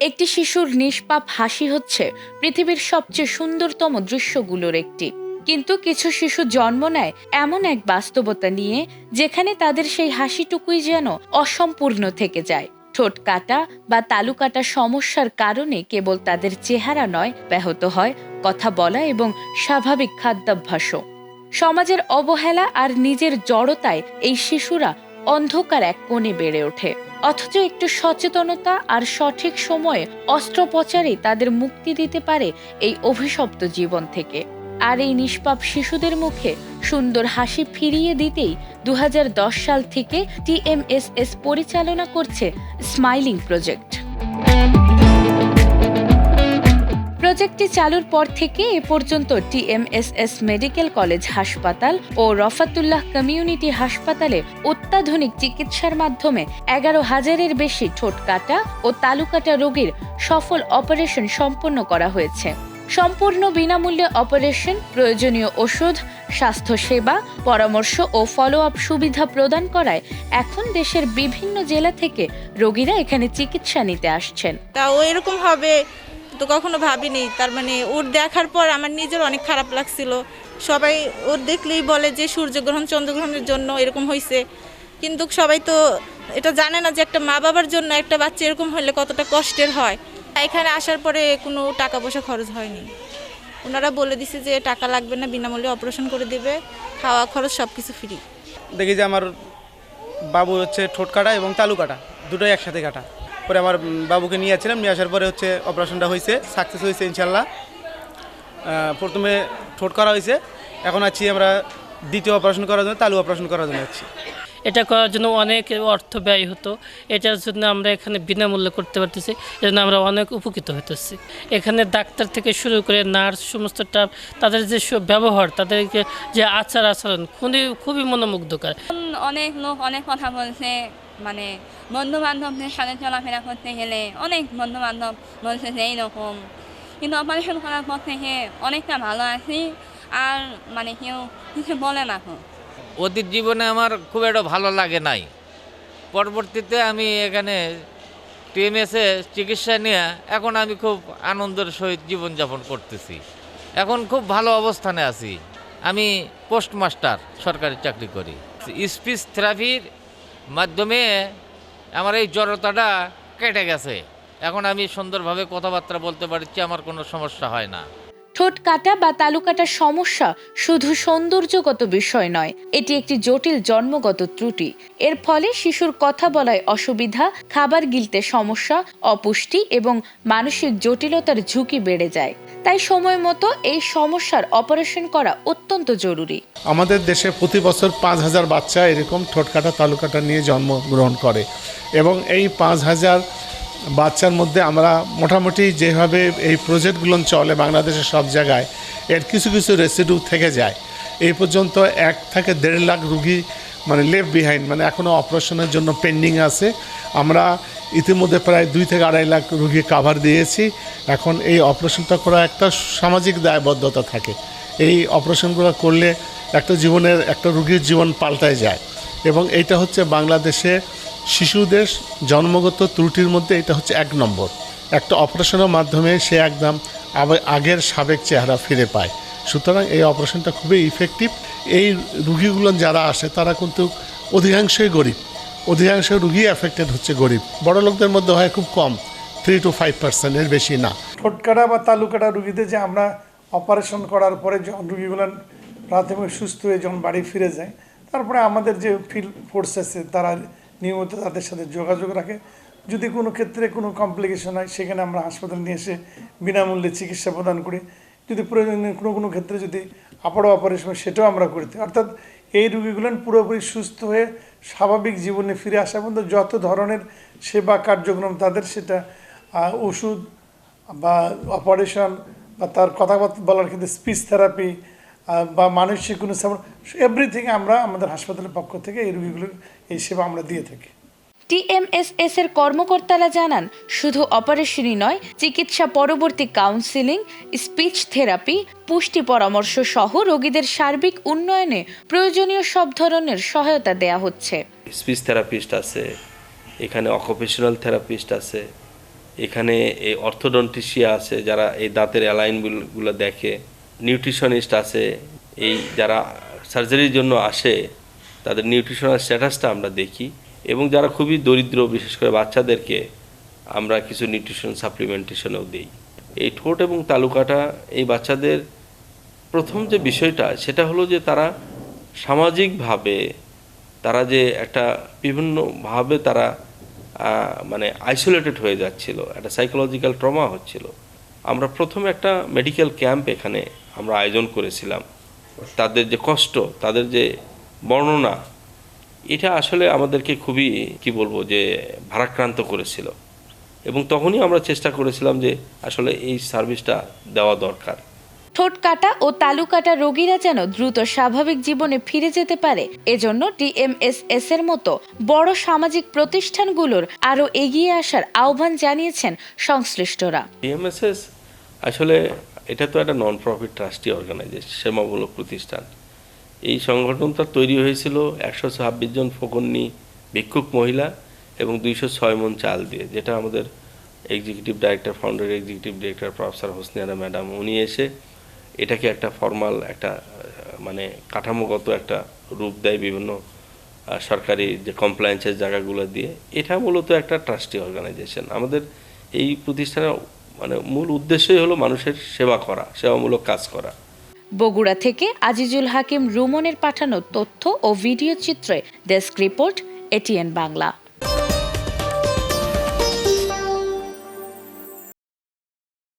একটি শিশুর নিষ্পাপ হাসি হচ্ছে পৃথিবীর সবচেয়ে সুন্দরতম দৃশ্যগুলোর একটি। কিন্তু কিছু শিশু জন্ম নেয় এমন এক বাস্তবতা নিয়ে যেখানে তাদের সেই হাসিটুকুই যেন অসম্পূর্ণ থেকে যায়। ঠোঁট কাটা বা তালু কাটা সমস্যার কারণে কেবল তাদের চেহারা নয়, ব্যাহত হয় কথা বলা এবং স্বাভাবিক খাদ্যাভ্যাসও। সমাজের অবহেলা আর নিজের জড়তায় এই শিশুরা অন্ধকার এক কোণে বেড়ে ওঠে, অথচ একটু সচেতনতা আর সঠিক সময়ে অস্ত্রোপচারই তাদের মুক্তি দিতে পারে এই অভিশপ্ত জীবন থেকে। আর এই নিষ্পাপ শিশুদের মুখে সুন্দর হাসি ফিরিয়ে দিতেই 2010 সাল থেকে TMSS পরিচালনা করছে স্মাইলিং প্রজেক্ট। প্রজেক্টটি চালুর পর থেকে এ পর্যন্ত TMSS মেডিকেল কলেজ হাসপাতাল ও রফাতুল্লাহ কমিউনিটি হাসপাতালে অত্যাধুনিক চিকিৎসার মাধ্যমে 11,000-এর বেশি ঠোঁট কাটা ও তালু কাটা রোগীর সফল অপারেশন সম্পন্ন করা হয়েছে। সম্পূর্ণ বিনামূল্যে অপারেশন, প্রয়োজনীয় ওষুধ, স্বাস্থ্যসেবা, পরামর্শ ও ফলো আপ সুবিধা প্রদান করায় এখন দেশের বিভিন্ন জেলা থেকে রোগীরা এখানে চিকিৎসা নিতে আসছেন। তা ও এরকম হবে তো কখনো ভাবিনি। তার মানে ওর দেখার পর আমার নিজের অনেক খারাপ লাগছিল। সবাই ওর দেখলেই বলে যে সূর্যগ্রহণ চন্দ্রগ্রহণের জন্য এরকম হয়েছে, কিন্তু সবাই তো এটা জানে না যে একটা মা বাবার জন্য একটা বাচ্চা এরকম হলে কতটা কষ্টের হয়। এখানে আসার পরে কোনো টাকা পয়সা খরচ হয়নি। ওনারা বলে দিছে যে টাকা লাগবে না, বিনামূল্যে অপারেশন করে দেবে, খাওয়া খরচ সব কিছু ফ্রি। দেখি যে আমার বাবু হচ্ছে ঠোঁট কাটা এবং তালু কাটা দুটোই একসাথে কাটা। পরে আমার বাবুকে নিয়ে আসছিলাম, নিয়ে আসার পরে হচ্ছে অপারেশনটা হয়েছে, সাকসেস হয়েছে ইনশাল্লাহ। প্রথমে ঠোঁট করা হয়েছে, এখন আছি আমরা দ্বিতীয় অপারেশন করার জন্য, তালু অপারেশন করার জন্য আছি। এটা করার জন্য অনেক অর্থ ব্যয় হতো, এটার জন্য আমরা এখানে বিনামূল্যে করতে পারতেছি, এজন্য আমরা অনেক উপকৃত হতেছি। এখানে ডাক্তার থেকে শুরু করে নার্স, সমস্ত স্টাফ, তাদের যে ব্যবহার, তাদেরকে যে আচরণ খুবই মনোমুগ্ধকর। অনেক লোক অনেক কথা বলছে, মানে বন্ধু বান্ধবদের সাথে চলাফেরা করতে গেলে অনেক বন্ধু বান্ধব বলছে যে এইরকম, কিন্তু অপারেশন করার পর থেকে অনেকটা ভালো আছি। আর মানে কেউ কিছু বলে না। অতীত জীবনে আমার খুব একটা ভালো লাগে নাই। পরবর্তীতে আমি এখানে TMSে চিকিৎসা নিয়ে এখন আমি খুব আনন্দের সহিত জীবনযাপন করতেছি। এখন খুব ভালো অবস্থানে আছি। আমি পোস্টমাস্টার, সরকারি চাকরি করি। স্পিচ থেরাপির মাধ্যমে আমার এই জড়তাটা কেটে গেছে। এখন আমি সুন্দরভাবে কথাবার্তা বলতে পারছি, আমার কোনো সমস্যা হয় না। ঠোঁট কাটা বা তালু কাটার সমস্যা শুধু সৌন্দর্যগত বিষয় নয়, এটি একটি জটিল জন্মগত ত্রুটি। এর ফলে শিশুর কথা বলায় অসুবিধা, খাবার গিলতে সমস্যা, অপুষ্টি এবং মানসিক জটিলতার ঝুঁকি বেড়ে যায়। তাই সময় মতো এই সমস্যার অপারেশন করা অত্যন্ত জরুরি। আমাদের দেশে প্রতি বছর 5,000 বাচ্চা এরকম ঠোঁট কাটা তালু কাটা নিয়ে জন্মগ্রহণ করে, এবং এই 5,000 বাচ্চার মধ্যে আমরা মোটামুটি যেভাবে এই প্রজেক্টগুলো চলে বাংলাদেশের সব জায়গায়, এর কিছু কিছু রেসিডিউ থেকে যায়। এই পর্যন্ত 1 থেকে 1.5 লাখ রুগী মানে লেফট বিহাইন্ড, মানে এখনও অপারেশনের জন্য পেন্ডিং আছে। আমরা ইতিমধ্যে প্রায় 2 থেকে 2.5 লাখ রুগী কাভার দিয়েছি। এখন এই অপারেশনটা করা একটা সামাজিক দায়বদ্ধতা থাকে। এই অপারেশনগুলো করলে একটা রুগীর জীবন পাল্টায় যায়, এবং এইটা হচ্ছে বাংলাদেশে শিশুদের জন্মগত ত্রুটির মধ্যে এটা হচ্ছে 1 নম্বর। একটা অপারেশনের মাধ্যমে সে একদম আগের সাবেক চেহারা ফিরে পায়। সুতরাং এই অপারেশনটা খুবই ইফেক্টিভ। এই রুগীগুলো যারা আসে তারা কিন্তু অধিকাংশই গরিব, অধিকাংশ রুগী অ্যাফেক্টেড হচ্ছে গরিব। বড় লোকদের মধ্যে হয় খুব কম, 3 to 5%, এর বেশি না। ঠোঁট কাটা বা তালু কাটা রুগীদের যে আমরা অপারেশন করার পরে যখন রুগীগুলো প্রাথমিক সুস্থ হয়ে যখন বাড়ি ফিরে যায়, তারপরে আমাদের যে ফিল্ড ফোর্স আছে তারা নিয়মিত তাদের সাথে যোগাযোগ রাখে। যদি কোনো ক্ষেত্রে কোনো কমপ্লিকেশন হয় সেখানে আমরা হাসপাতালে নিয়ে এসে বিনামূল্যে চিকিৎসা প্রদান করি। যদি প্রয়োজনীয় কোনো ক্ষেত্রে যদি আপাড় অপারেশন সেটাও আমরা করি। অর্থাৎ এই রুগীগুলো পুরোপুরি সুস্থ হয়ে স্বাভাবিক জীবনে ফিরে আসা পর্যন্ত যত ধরনের সেবা কার্যক্রম তাদের, সেটা ওষুধ বা অপারেশন বা তার কথাবার্তা বলার ক্ষেত্রে স্পিচ থেরাপি বা মানসিক কোনো এভরিথিং আমরা আমাদের হাসপাতালের পক্ষ থেকে এই রোগীগুলোর এই সেবা আমরা দিয়ে থাকি। TMSS এর কর্মকর্তারা জানান, শুধু অপারেশনই নয়, চিকিৎসা পরবর্তী কাউন্সিলিং, স্পিচ থেরাপি, পুষ্টি পরামর্শ সহ রোগীদের সার্বিক উন্নয়নে প্রয়োজনীয় সব ধরনের সহায়তা দেয়া হচ্ছে। স্পিচ থেরাপিস্ট আছে, এখানে অকুপেশনাল থেরাপিস্ট আছে, এখানে এই অর্থোডন্টিশিয়া আছে যারা এই দাঁতের অ্যালাইনগুলো দেখে, নিউট্রিশনিস্ট আছে, এই যারা সার্জারির জন্য আসে তাদের নিউট্রিশনাল স্ট্যাটাসটা আমরা দেখি, এবং যারা খুবই দরিদ্র বিশেষ করে বাচ্চাদেরকে আমরা কিছু নিউট্রিশন সাপ্লিমেন্টেশনও দিই। এই ঠোঁট এবং তালুকাটা এই বাচ্চাদের প্রথম যে বিষয়টা সেটা হলো যে তারা সামাজিকভাবে তারা যে একটা বিভিন্নভাবে তারা মানে আইসোলেটেড হয়ে যাচ্ছিল, একটা সাইকোলজিক্যাল ট্রমা হচ্ছিল। আমরা প্রথমে একটা মেডিকেল ক্যাম্প এখানে আমরা আয়োজন করেছিলাম। তাদের যে কষ্ট, তাদের যে বর্ণনা, এটা আসলে আমাদেরকে খুবই কি বলবো যে ভারাক্রান্ত করেছিল, এবং তখনই আমরা চেষ্টা করেছিলাম যে আসলে এই সার্ভিসটা দেওয়া দরকার। ঠোঁট কাটা ও তালু কাটা রোগীরা যেন দ্রুত স্বাভাবিক জীবনে ফিরে যেতে পারে, এজন্য ডিএমএসএস এর মতো বড় সামাজিক প্রতিষ্ঠানগুলোর আরও এগিয়ে আসার আহ্বান জানিয়েছেন সংশ্লিষ্টরা। ডিএমএসএস আসলে এটা তো একটা নন প্রফিট ট্রাস্টি অর্গানাইজেশন, সেবামূলক প্রতিষ্ঠান। এই সংগঠনটা তৈরি হয়েছিল 126 জন ফকন্নি ভিক্ষুক মহিলা এবং 206 মণ চাল দিয়ে, যেটা আমাদের executive director, founder executive director professor Hosniara madam উনি এসে এটাকে একটা ফর্মাল একটা মানে কাঠামোগত একটা রূপ দেয় বিভিন্ন সরকারি যে কমপ্লায়েন্সের জায়গাগুলো দিয়ে। এটা মূলত একটা ট্রাস্টি অর্গানাইজেশন। আমাদের এই প্রতিষ্ঠানের মানে মূল উদ্দেশ্যই হলো মানুষের সেবা করা, সেবামূলক কাজ করা। বগুড়া থেকে আজিজুল হাকিম রুমনের পাঠানো তথ্য ও ভিডিও চিত্রে ডেস্ক রিপোর্ট, এটিএন বাংলা।